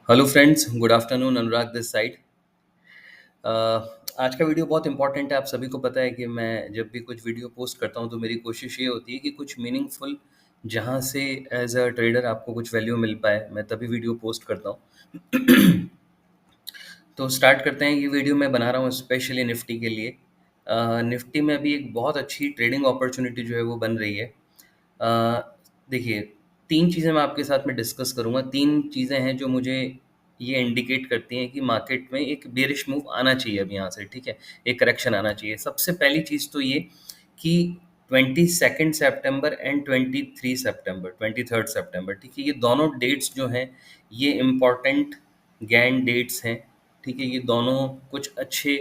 Hello friends, good afternoon. Anurag this side. आज का video बहुत इंपॉर्टेंट है। आप सभी को पता है कि मैं जब भी कुछ वीडियो पोस्ट करता हूं तो मेरी कोशिश ये होती है कि कुछ मीनिंगफुल, जहां से एज अ ट्रेडर आपको कुछ वैल्यू मिल पाए, मैं तभी वीडियो पोस्ट करता हूं। तो स्टार्ट करते हैं। ये वीडियो मैं बना रहा हूँ स्पेशली निफ्टी के लिए। निफ्टी में अभी एक बहुत अच्छी ट्रेडिंग अपॉर्चुनिटी जो है वो बन रही है। देखिए, 3 चीज़ें मैं आपके साथ में डिस्कस करूँगा। 3 चीज़ें हैं जो मुझे ये इंडिकेट करती हैं कि मार्केट में एक बेयरिश मूव आना चाहिए अब यहाँ से, ठीक है? एक करेक्शन आना चाहिए। सबसे पहली चीज़ तो ये कि 22 सितंबर एंड 23 सितंबर, 23 सितंबर, ठीक है? ये दोनों डेट्स जो हैं, ये इम्पोर्टेंट गैन डेट्स हैं, ठीक है? ये दोनों कुछ अच्छे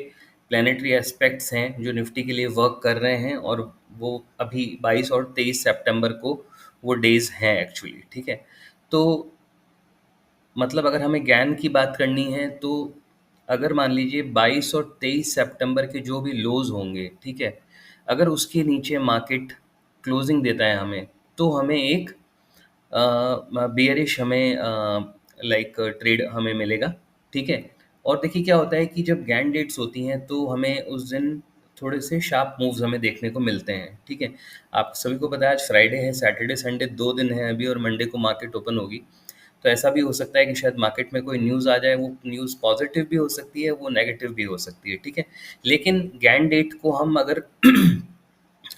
प्लैनेटरी एस्पेक्ट्स हैं जो निफ्टी के लिए वर्क कर रहे हैं, और वो अभी 22 और 23 सितंबर को वो डेज हैं एक्चुअली, ठीक है? तो मतलब अगर हमें ज्ञान की बात करनी है तो अगर मान लीजिए 22 और 23 सितंबर के जो भी लोज होंगे, ठीक है, अगर उसके नीचे मार्केट क्लोजिंग देता है हमें, तो हमें एक बियरिश हमें लाइक ट्रेड हमें मिलेगा, ठीक है? और देखिए क्या होता है कि जब गैन डेट्स होती हैं तो हमें उस दिन थोड़े से शार्प मूव्स हमें देखने को मिलते हैं, ठीक है? आप सभी को पता है आज फ्राइडे है, सैटरडे संडे 2 दिन है अभी, और मंडे को मार्केट ओपन होगी। तो ऐसा भी हो सकता है कि शायद मार्केट में कोई न्यूज़ आ जाए, वो न्यूज़ पॉजिटिव भी हो सकती है, वो नेगेटिव भी हो सकती है, ठीक है? लेकिन गैन डेट को हम अगर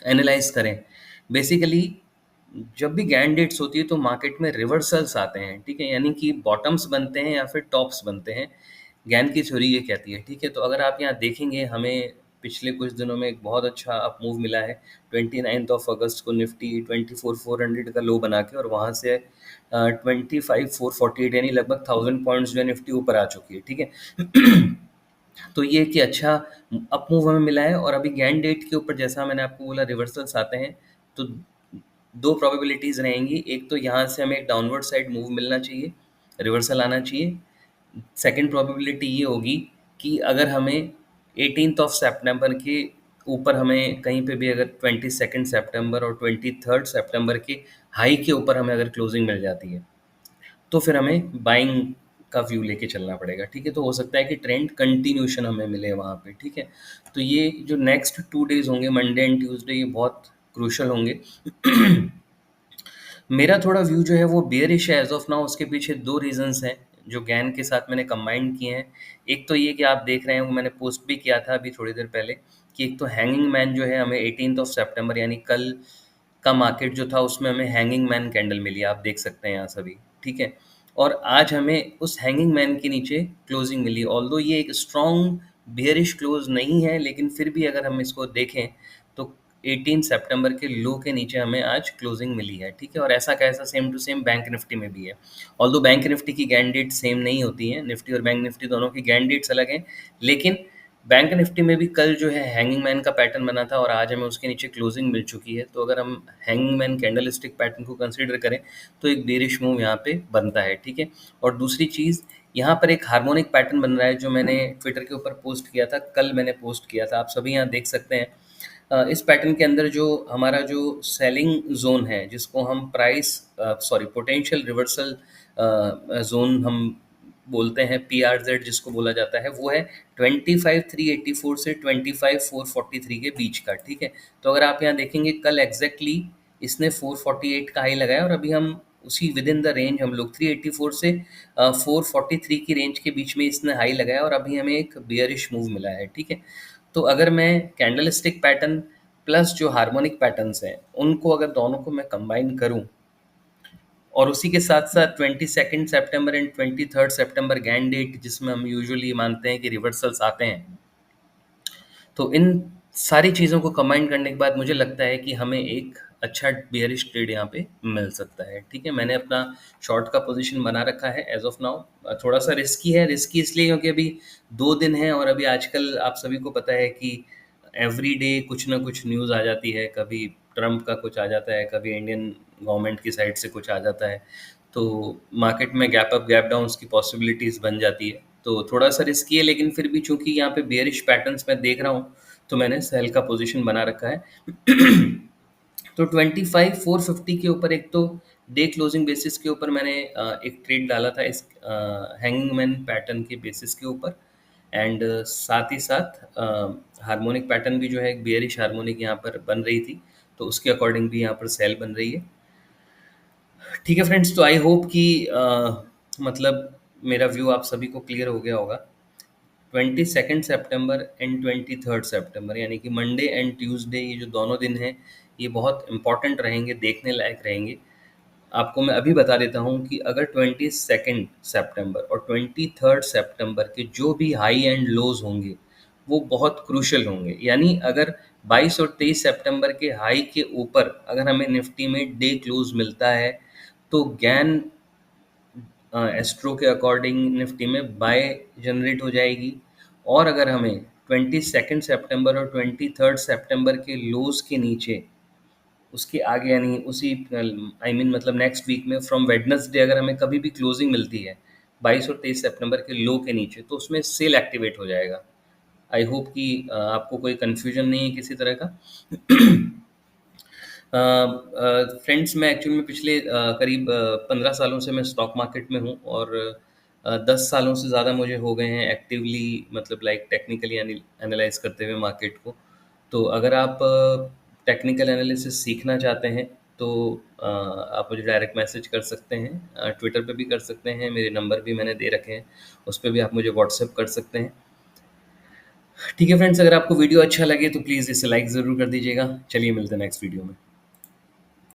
एनालाइज करें, बेसिकली जब भी गैन डेट्स होती है तो मार्केट में रिवर्सल्स आते हैं, ठीक है? यानी कि बॉटम्स बनते हैं या फिर टॉप्स बनते हैं। गैन की थ्योरी ये कहती है, ठीक है? तो अगर आप यहाँ देखेंगे, हमें पिछले कुछ दिनों में एक बहुत अच्छा अप मूव मिला है। 29 अगस्त को निफ्टी 24,400 का लो बना के, और वहाँ से 25,448 यानी लगभग 1000 पॉइंट्स जो है निफ्टी ऊपर आ चुकी है, ठीक है? तो ये कि अच्छा अप मूव हमें मिला है, और अभी गैन डेट के ऊपर जैसा मैंने आपको बोला रिवर्सल्स आते हैं, तो 2 प्रोबेबिलिटीज़ रहेंगी। एक तो यहाँ से हमें एक डाउनवर्ड साइड मूव मिलना चाहिए, रिवर्सल आना चाहिए। सेकंड प्रोबेबिलिटी ये होगी कि अगर हमें 18 सितंबर के ऊपर हमें कहीं पे भी अगर 22 सितंबर और 23 सितंबर के हाई के ऊपर हमें अगर क्लोजिंग मिल जाती है, तो फिर हमें बाइंग का व्यू लेके चलना पड़ेगा, ठीक है? तो हो सकता है कि ट्रेंड कंटिन्यूशन हमें मिले वहाँ पे, ठीक है? तो ये जो नेक्स्ट 2 डेज़ होंगे, मंडे एंड ट्यूसडे, ये बहुत क्रूशियल होंगे। मेरा थोड़ा व्यू जो है वो बियरिश है एज़ ऑफ नाउ। उसके पीछे 2 रीज़न्स हैं जो गैन के साथ मैंने कंबाइन किए हैं। एक तो ये कि आप देख रहे हैं, वो मैंने पोस्ट भी किया था अभी थोड़ी देर पहले, कि एक तो हैंगिंग मैन जो है हमें 18 सितंबर यानी कल का मार्केट जो था उसमें हमें हैंगिंग मैन कैंडल मिली, आप देख सकते हैं यहाँ सभी, ठीक है? और आज हमें उस हैंगिंग मैन के नीचे क्लोजिंग मिली। ऑल्दो ये एक स्ट्रॉन्ग बियरिश क्लोज नहीं है, लेकिन फिर भी अगर हम इसको देखें तो 18 सितंबर के लो के नीचे हमें आज क्लोजिंग मिली है, ठीक है? और ऐसा का ऐसा same to same bank nifty में भी है। ऑल्दो बैंक निफ्टी की गैन डेट सेम नहीं होती है, निफ्टी और बैंक निफ्टी दोनों की गैन डेट्स अलग हैं, लेकिन बैंक निफ्टी में भी कल जो है हैंगिंग मैन का पैटर्न बना था और आज हमें उसके नीचे क्लोजिंग मिल चुकी है। तो अगर हम hanging man candle stick pattern को कंसीडर करें तो एक बेरिश मूव यहाँ पे बनता है, ठीक है? और दूसरी चीज़, यहाँ पर एक हार्मोनिक पैटर्न बन रहा है जो मैंने ट्विटर के ऊपर पोस्ट किया था, कल मैंने पोस्ट किया था, आप सभी यहाँ देख सकते हैं। इस पैटर्न के अंदर जो हमारा जो सेलिंग जोन है, जिसको हम price sorry potential reversal zone हम बोलते हैं, PRZ जिसको बोला जाता है, वो है 25,384 से 25,443 के बीच का, ठीक है? तो अगर आप यहाँ देखेंगे, कल एग्जैक्टली इसने 448 का हाई लगाया, और अभी हम उसी विद इन द रेंज हम लोग 384 से 443 की रेंज के बीच में इसने हाई लगाया, और अभी हमें एक बियरिश मूव मिला है, ठीक है? तो अगर मैं कैंडल स्टिक पैटर्न प्लस जो हार्मोनिक पैटर्न्स हैं, उनको अगर दोनों को मैं कंबाइन करूं, और उसी के साथ साथ 22 सितंबर एंड 23 सितंबर गैन डेट, जिसमें हम यूजुअली मानते हैं कि रिवर्सल्स आते हैं, तो इन सारी चीज़ों को कंबाइन करने के बाद मुझे लगता है कि हमें एक अच्छा बियरिश ट्रेड यहाँ पे मिल सकता है, ठीक है? मैंने अपना शॉर्ट का पोजीशन बना रखा है एज ऑफ नाउ। थोड़ा सा रिस्की है, रिस्की इसलिए क्योंकि अभी 2 दिन हैं, और अभी आजकल आप सभी को पता है कि एवरी डे कुछ ना कुछ न्यूज़ आ जाती है। कभी ट्रम्प का कुछ आ जाता है, कभी इंडियन गवर्नमेंट की साइड से कुछ आ जाता है, तो मार्केट में गैप अप गैप डाउन्स की पॉसिबिलिटीज़ बन जाती है। तो थोड़ा सा रिस्की है, लेकिन फिर भी चूंकि यहाँ पे बेयरिश पैटर्न्स मैं देख रहा हूँ, तो मैंने सेल का पोजीशन बना रखा है। तो 25,450 के ऊपर एक तो डे क्लोजिंग बेसिस के ऊपर मैंने एक ट्रेड डाला था इस हैंगिंग मैन पैटर्न के बेसिस के ऊपर, एंड साथ ही साथ हार्मोनिक पैटर्न भी जो है एक बियरिश हार्मोनिक यहाँ पर बन रही थी, तो उसके अकॉर्डिंग भी यहाँ पर सेल बन रही है। ठीक है फ्रेंड्स, तो आई होप कि मतलब मेरा व्यू आप सभी को क्लियर हो गया होगा। 22 सितंबर एंड 23 सितंबर यानी कि मंडे एंड ट्यूसडे, ये जो दोनों दिन हैं ये बहुत इंपॉर्टेंट रहेंगे, देखने लायक रहेंगे। आपको मैं अभी बता देता हूँ कि अगर 22 सितंबर और 23 सितंबर के जो भी हाई एंड लोज होंगे वो बहुत क्रूशल होंगे। यानी अगर 22 और 23 सितंबर के हाई के ऊपर अगर हमें निफ्टी में डे क्लोज मिलता है तो गैन एस्ट्रो के अकॉर्डिंग निफ्टी में बाय जनरेट हो जाएगी। और अगर हमें 22 सितंबर और 23 सितंबर के लोज के नीचे उसके आगे यानी उसी मतलब नेक्स्ट वीक में फ्रॉम वेडनेसडे अगर हमें कभी भी क्लोजिंग मिलती है 22 और 23 सितंबर के लो के नीचे, तो उसमें सेल एक्टिवेट हो जाएगा। आई होप कि आपको कोई कंफ्यूजन नहीं है किसी तरह का। फ्रेंड्स, मैं एक्चुअली में पिछले करीब 15 सालों से मैं स्टॉक मार्केट में हूँ, और 10 सालों से ज़्यादा मुझे हो गए हैं एक्टिवली, मतलब लाइक टेक्निकली एनालाइज करते हुए मार्केट को। तो अगर आप टेक्निकल एनालिसिस सीखना चाहते हैं तो आप मुझे डायरेक्ट मैसेज कर सकते हैं, ट्विटर पे भी कर सकते हैं, मेरे नंबर भी मैंने दे रखे हैं, उस पर भी आप मुझे व्हाट्सएप कर सकते हैं। ठीक है फ्रेंड्स, अगर आपको वीडियो अच्छा लगे तो प्लीज़ इसे लाइक ज़रूर कर दीजिएगा। चलिए मिलते हैं नेक्स्ट वीडियो में।